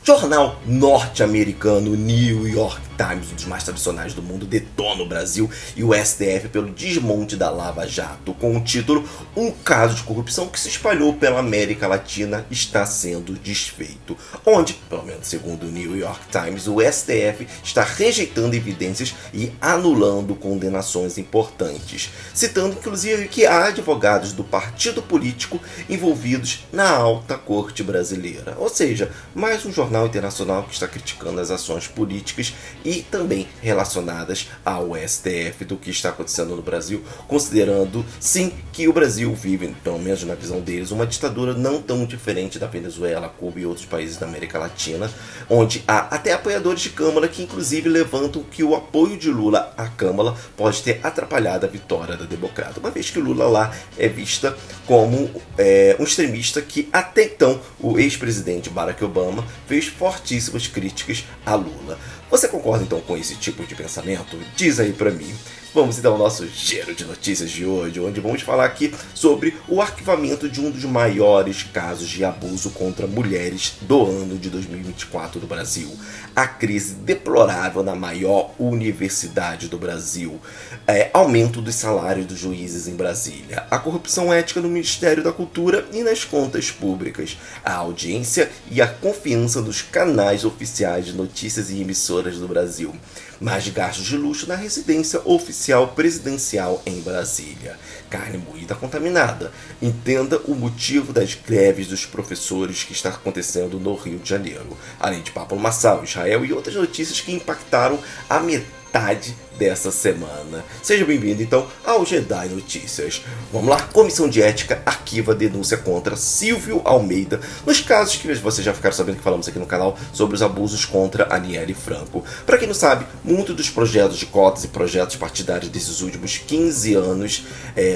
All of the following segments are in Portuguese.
Jornal norte-americano New York Times, um dos mais tradicionais do mundo, detona o Brasil e o STF pelo desmonte da Lava Jato, com o título "Um caso de corrupção que se espalhou pela América Latina está sendo desfeito", onde, pelo menos segundo o New York Times, o STF está rejeitando evidências e anulando condenações importantes, citando inclusive que há advogados do partido político envolvidos na alta corte brasileira. Ou seja, mais um jornal internacional que está criticando as ações políticas e também relacionadas ao STF do que está acontecendo no Brasil, considerando sim que o Brasil vive, pelo menos na visão deles, uma ditadura não tão diferente da Venezuela, Cuba e outros países da América Latina, onde há até apoiadores de Câmara que inclusive levantam que o apoio de Lula à Câmara pode ter atrapalhado a vitória da democrata, uma vez que Lula lá é vista como um extremista que até então o ex-presidente Barack Obama fez fortíssimas críticas a Lula. Você concorda então com esse tipo de pensamento? Diz aí pra mim. Vamos então ao nosso giro de notícias de hoje, onde vamos falar aqui sobre o arquivamento de um dos maiores casos de abuso contra mulheres do ano de 2024 do Brasil. A crise deplorável na maior universidade do Brasil. Aumento dos salários dos juízes em Brasília. A corrupção ética no Ministério da Cultura e nas contas públicas. A audiência e a confiança nos canais oficiais de notícias e emissoras do Brasil. Mais gastos de luxo na residência oficial presidencial em Brasília. Carne moída contaminada. Entenda o motivo das greves dos professores que está acontecendo no Rio de Janeiro. Além de Pablo Marçal, Israel e outras notícias que impactaram a metade dessa semana. Seja bem-vindo então ao Jedi Notícias. Vamos lá, Comissão de Ética arquiva denúncia contra Silvio Almeida nos casos que vocês já ficaram sabendo que falamos aqui no canal sobre os abusos contra Aniele Franco. Para quem não sabe, muitos dos projetos de cotas e projetos partidários desses últimos 15 anos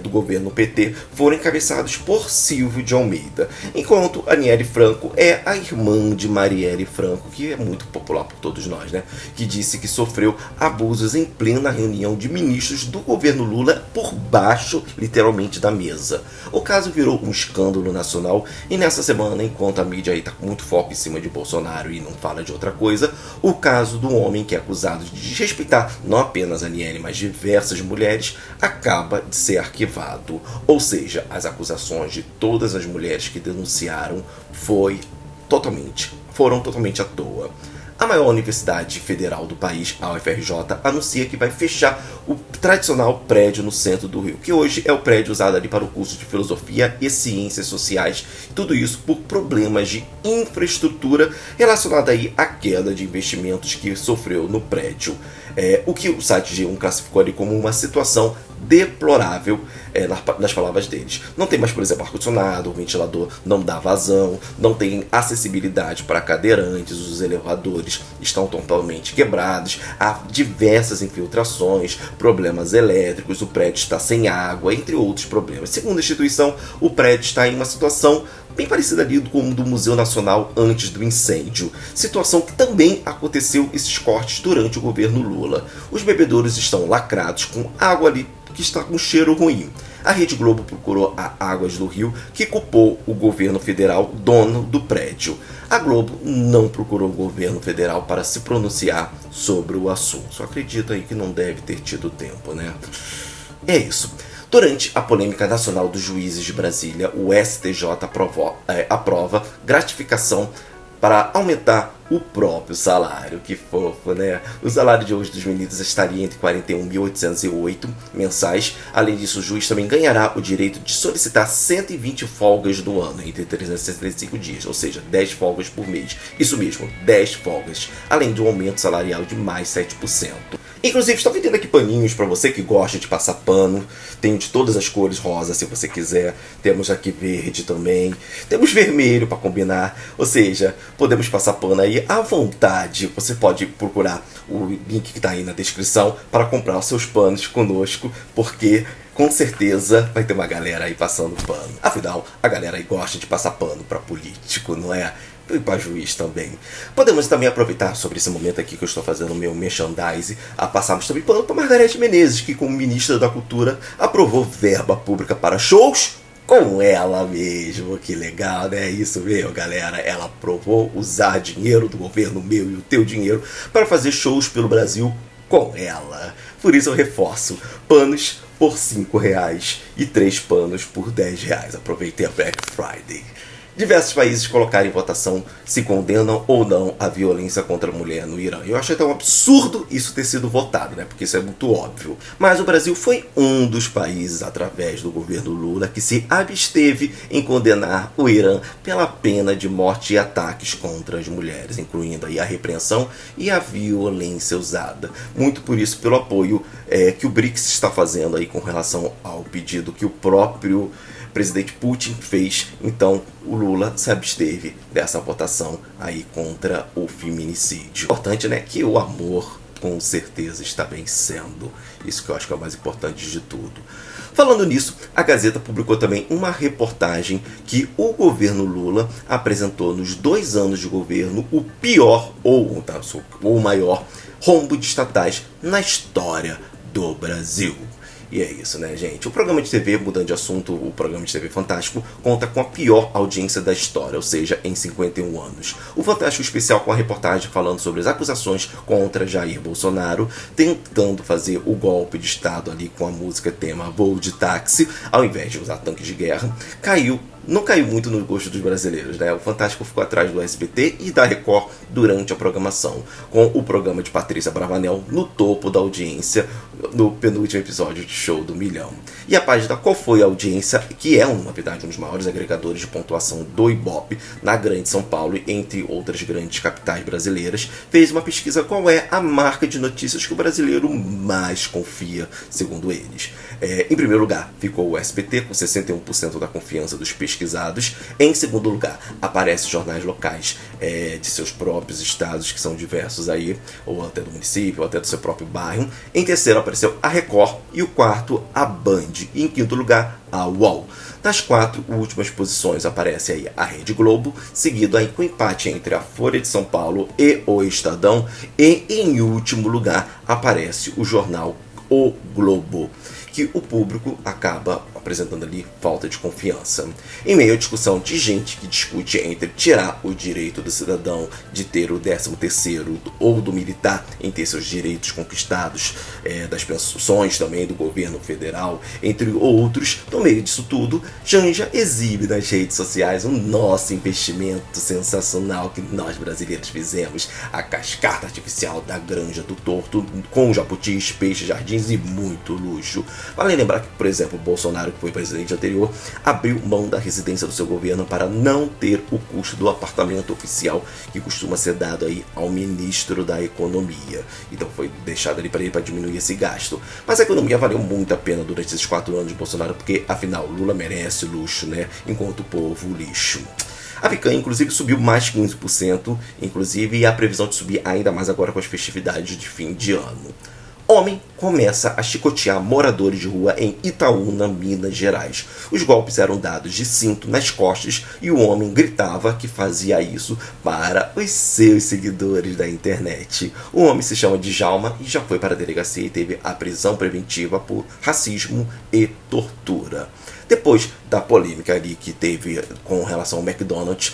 do governo PT foram encabeçados por Silvio de Almeida, enquanto Aniele Franco é a irmã de Marielle Franco, que é muito popular por todos nós, né? Que disse que sofreu abusos em plena reunião de ministros do governo Lula por baixo, literalmente, da mesa. O caso virou um escândalo nacional e nessa semana, enquanto a mídia aí tá com muito foco em cima de Bolsonaro e não fala de outra coisa, o caso do homem que é acusado de desrespeitar não apenas a Aniele, mas diversas mulheres, acaba de ser arquivado. Ou seja, as acusações de todas as mulheres que denunciaram foram totalmente à toa. A maior universidade federal do país, a UFRJ, anuncia que vai fechar o tradicional prédio no centro do Rio, que hoje é o prédio usado ali para o curso de Filosofia e Ciências Sociais. Tudo isso por problemas de infraestrutura relacionada aí à queda de investimentos que sofreu no prédio. O que o site G1 classificou ali como uma situação deplorável, nas palavras deles. Não tem mais, por exemplo, ar-condicionado, o ventilador não dá vazão, não tem acessibilidade para cadeirantes, os elevadores estão totalmente quebrados, há diversas infiltrações, problemas elétricos, o prédio está sem água, entre outros problemas. Segundo a instituição, o prédio está em uma situação bem parecida ali com o do Museu Nacional antes do incêndio. Situação que também aconteceu esses cortes durante o governo Lula. Os bebedouros estão lacrados com água ali que está com cheiro ruim. A Rede Globo procurou a Águas do Rio, que culpou o governo federal, dono do prédio. A Globo não procurou o governo federal para se pronunciar sobre o assunto. Só acredito aí que não deve ter tido tempo, né? É isso. Durante a polêmica nacional dos juízes de Brasília, o STJ aprova gratificação para aumentar o próprio salário. Que fofo, né? O salário de hoje dos ministros estaria entre 41.808 mensais. Além disso, o juiz também ganhará o direito de solicitar 120 folgas do ano, entre 365 dias, ou seja, 10 folgas por mês. Isso mesmo, 10 folgas, além de um aumento salarial de mais 7%. Inclusive, estou vendendo aqui paninhos para você que gosta de passar pano. Tenho de todas as cores, rosa se você quiser. Temos aqui verde também. Temos vermelho para combinar. Ou seja, podemos passar pano aí à vontade. Você pode procurar o link que está aí na descrição para comprar os seus panos conosco, porque com certeza vai ter uma galera aí passando pano. Afinal, a galera aí gosta de passar pano para político, não é? E para juiz também. Podemos também aproveitar sobre esse momento aqui que eu estou fazendo o meu merchandise a passarmos também pano para Margareth Menezes, que como ministra da Cultura aprovou verba pública para shows Com ela mesmo, que legal, né? Isso mesmo, galera. Ela aprovou usar dinheiro do governo meu e o teu dinheiro para fazer shows pelo Brasil com ela. Por isso eu reforço, panos por R$5 e 3 panos por R$10. Aproveitei a Black Friday. Diversos países colocaram em votação se condenam ou não a violência contra a mulher no Irã. Eu acho até um absurdo isso ter sido votado, né? Porque isso é muito óbvio. Mas o Brasil foi um dos países, através do governo Lula, que se absteve em condenar o Irã pela pena de morte e ataques contra as mulheres, incluindo aí a repreensão e a violência usada. Muito por isso, pelo apoio que o BRICS está fazendo aí com relação ao pedido que o próprio presidente Putin fez. Então o Lula se absteve dessa votação aí contra o feminicídio. Importante, né, que o amor com certeza está vencendo. Isso que eu acho que é o mais importante de tudo. Falando nisso, a Gazeta publicou também uma reportagem que o governo Lula apresentou nos 2 anos de governo o pior ou o maior rombo de estatais na história do Brasil. E é isso, né, gente? O programa de TV, mudando de assunto, o programa de TV Fantástico conta com a pior audiência da história, ou seja, em 51 anos. O Fantástico especial com a reportagem falando sobre as acusações contra Jair Bolsonaro, tentando fazer o golpe de Estado ali com a música tema Voo de Táxi, ao invés de usar tanques de guerra, não caiu muito no gosto dos brasileiros, né? O Fantástico ficou atrás do SBT e da Record durante a programação, com o programa de Patrícia Bravanel no topo da audiência no penúltimo episódio de Show do Milhão. E a página Qual Foi a Audiência, que é, na verdade, um dos maiores agregadores de pontuação do Ibope na Grande São Paulo, entre outras grandes capitais brasileiras, fez uma pesquisa qual é a marca de notícias que o brasileiro mais confia, segundo eles. Em primeiro lugar, ficou o SBT, com 61% da confiança dos pesquisados. Em segundo lugar, aparecem jornais locais de seus próprios estados, que são diversos aí, ou até do município, ou até do seu próprio bairro. Em terceiro, apareceu a Record, e o quarto, a Band. E em quinto lugar, a UOL. Nas 4 últimas posições aparece aí a Rede Globo, seguido aí com empate entre a Folha de São Paulo e o Estadão, e em último lugar aparece o jornal O Globo, que o público acaba apresentando ali falta de confiança. Em meio à discussão de gente que discute entre tirar o direito do cidadão de ter o 13º ou do militar em ter seus direitos conquistados, das pensões também do governo federal, entre outros, no meio disso tudo, Janja exibe nas redes sociais um nosso investimento sensacional que nós brasileiros fizemos, a cascata artificial da Granja do Torto, com jabutis, peixes, jardins e muito luxo. Vale lembrar que, por exemplo, Bolsonaro, que foi presidente anterior, abriu mão da residência do seu governo para não ter o custo do apartamento oficial que costuma ser dado aí ao ministro da Economia. Então foi deixado ali para diminuir esse gasto. Mas a economia valeu muito a pena durante esses 4 anos de Bolsonaro, porque afinal Lula merece luxo, né? Enquanto o povo lixo. A picanha, inclusive, subiu mais de 15%, inclusive, e a previsão de subir ainda mais agora com as festividades de fim de ano. Homem começa a chicotear moradores de rua em Itaúna, Minas Gerais. Os golpes eram dados de cinto nas costas e o homem gritava que fazia isso para os seus seguidores da internet. O homem se chama Djalma e já foi para a delegacia e teve a prisão preventiva por racismo e tortura. Depois da polêmica ali que teve com relação ao McDonald's,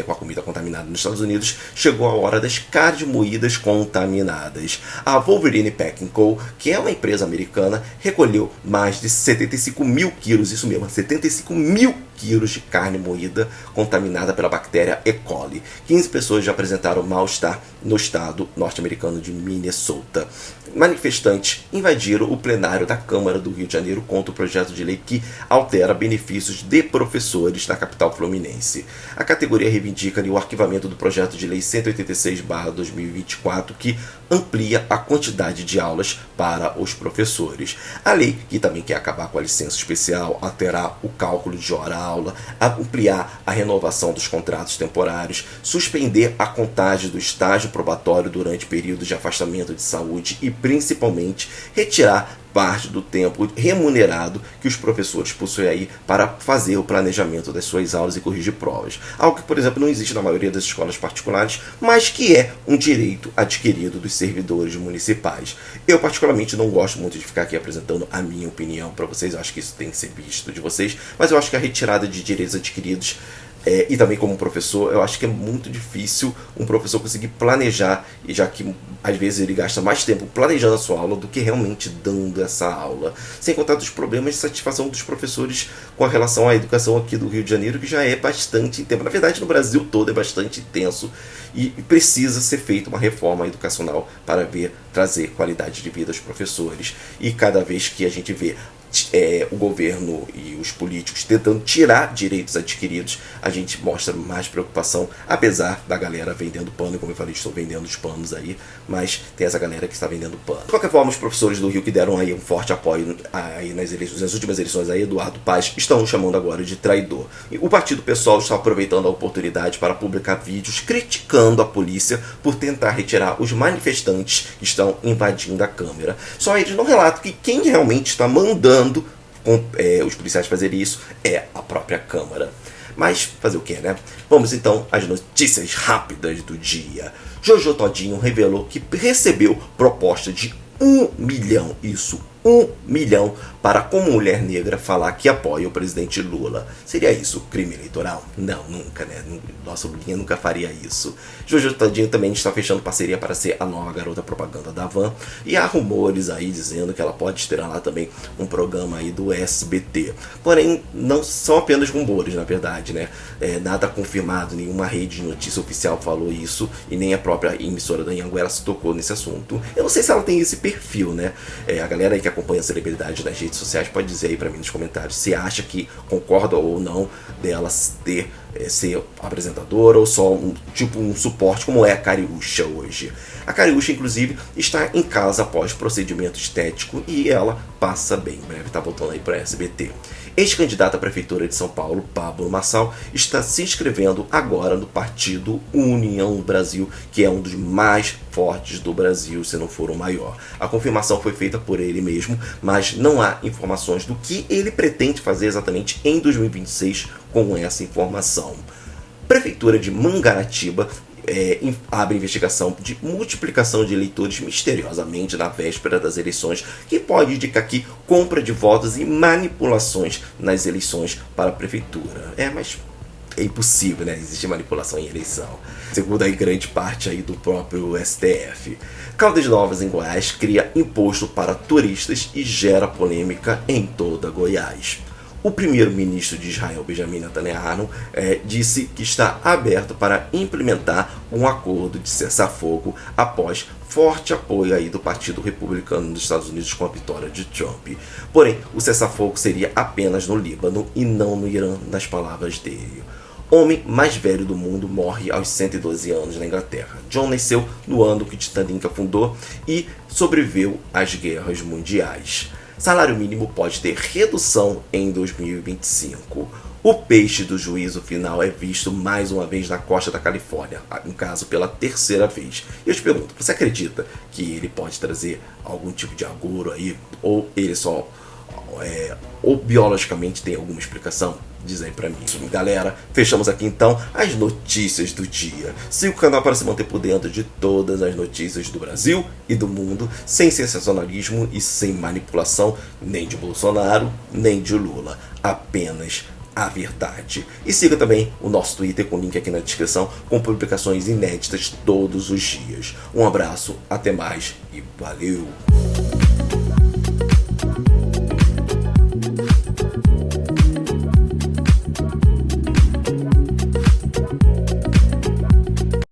com a comida contaminada nos Estados Unidos, chegou a hora das carnes moídas contaminadas. A Wolverine Packing Co., que é uma empresa americana, recolheu mais de 75 mil quilos, isso mesmo, 75 mil quilos de carne moída contaminada pela bactéria E. coli. 15 pessoas já apresentaram mal-estar no estado norte-americano de Minnesota. Manifestantes invadiram o plenário da Câmara do Rio de Janeiro contra o projeto de lei que altera benefícios de professores na capital fluminense. A categoria reivindica o arquivamento do projeto de lei 186/2024, que amplia a quantidade de aulas para os professores. A lei, que também quer acabar com a licença especial, alterar o cálculo de hora-aula, ampliar a renovação dos contratos temporários, suspender a contagem do estágio probatório durante períodos de afastamento de saúde e, principalmente, retirar parte do tempo remunerado que os professores possuem aí para fazer o planejamento das suas aulas e corrigir provas. Algo que, por exemplo, não existe na maioria das escolas particulares, mas que é um direito adquirido dos servidores municipais. Eu, particularmente, não gosto muito de ficar aqui apresentando a minha opinião para vocês, eu acho que isso tem que ser visto de vocês, mas eu acho que a retirada de direitos adquiridos e também como professor, eu acho que é muito difícil um professor conseguir planejar, e já que às vezes ele gasta mais tempo planejando a sua aula do que realmente dando essa aula. Sem contar dos problemas de satisfação dos professores com a relação à educação aqui do Rio de Janeiro, que já é bastante intenso. Na verdade, no Brasil todo é bastante intenso e precisa ser feita uma reforma educacional para trazer qualidade de vida aos professores. E cada vez que a gente vê o governo e os políticos tentando tirar direitos adquiridos, a gente mostra mais preocupação, apesar da galera vendendo pano, e como eu falei, estou vendendo os panos aí, mas tem essa galera que está vendendo pano. De qualquer forma, os professores do Rio que deram aí um forte apoio aí nas últimas eleições aí, Eduardo Paes, estão chamando agora de traidor. E o Partido Pessoal está aproveitando a oportunidade para publicar vídeos criticando a polícia por tentar retirar os manifestantes que estão invadindo a Câmara. Só eles não relatam que quem realmente está mandando os policiais fazerem isso é a própria Câmara. Mas fazer o que, né? Vamos então às notícias rápidas do dia. Jojo Todinho revelou que recebeu proposta de 1 milhão, isso, 1 milhão, para como mulher negra falar que apoia o presidente Lula. Seria isso crime eleitoral? Não, nunca, né? Nossa Lulinha nunca faria isso. Jojo Todinho também está fechando parceria para ser a nova garota propaganda da Van. E há rumores aí dizendo que ela pode ter lá também um programa aí do SBT. Porém, não são apenas rumores, na verdade, né? Nada confirmado, nenhuma rede de notícia oficial falou isso, e nem a própria emissora da Anhanguera se tocou nesse assunto. Eu não sei se ela tem esse perfil, né? A galera aí que acompanha a celebridade nas redes sociais pode dizer aí pra mim nos comentários se acha que concorda ou não dela ser apresentadora ou só um suporte, como é a Cariúcha hoje. A Cariúcha, inclusive, está em casa após procedimento estético e ela passa bem. Em breve está voltando aí para a SBT. Ex-candidato à Prefeitura de São Paulo, Pablo Marçal, está se inscrevendo agora no partido União Brasil, que é um dos mais fortes do Brasil, se não for o maior. A confirmação foi feita por ele mesmo, mas não há informações do que ele pretende fazer exatamente em 2026 com essa informação. Prefeitura de Mangaratiba abre investigação de multiplicação de eleitores misteriosamente na véspera das eleições, que pode indicar aqui compra de votos e manipulações nas eleições para a prefeitura. Mas é impossível, né? Existe manipulação em eleição. Segundo aí grande parte aí do próprio STF. Caldas Novas, em Goiás, cria imposto para turistas e gera polêmica em toda Goiás. O primeiro-ministro de Israel, Benjamin Netanyahu, disse que está aberto para implementar um acordo de cessar-fogo após forte apoio aí do Partido Republicano dos Estados Unidos com a vitória de Trump. Porém, o cessar-fogo seria apenas no Líbano e não no Irã, nas palavras dele. Homem mais velho do mundo morre aos 112 anos na Inglaterra. John nasceu no ano que Titanic afundou e sobreviveu às guerras mundiais. Salário mínimo pode ter redução em 2025. O peixe do juízo final é visto mais uma vez na costa da Califórnia, no caso pela terceira vez. E eu te pergunto, você acredita que ele pode trazer algum tipo de agouro aí? Ou ele só, ou biologicamente tem alguma explicação? Diz aí pra mim. Galera, fechamos aqui então as notícias do dia. Siga o canal para se manter por dentro de todas as notícias do Brasil e do mundo, sem sensacionalismo e sem manipulação, nem de Bolsonaro, nem de Lula. Apenas a verdade. E siga também o nosso Twitter com o link aqui na descrição, com publicações inéditas todos os dias. Um abraço, até mais e valeu!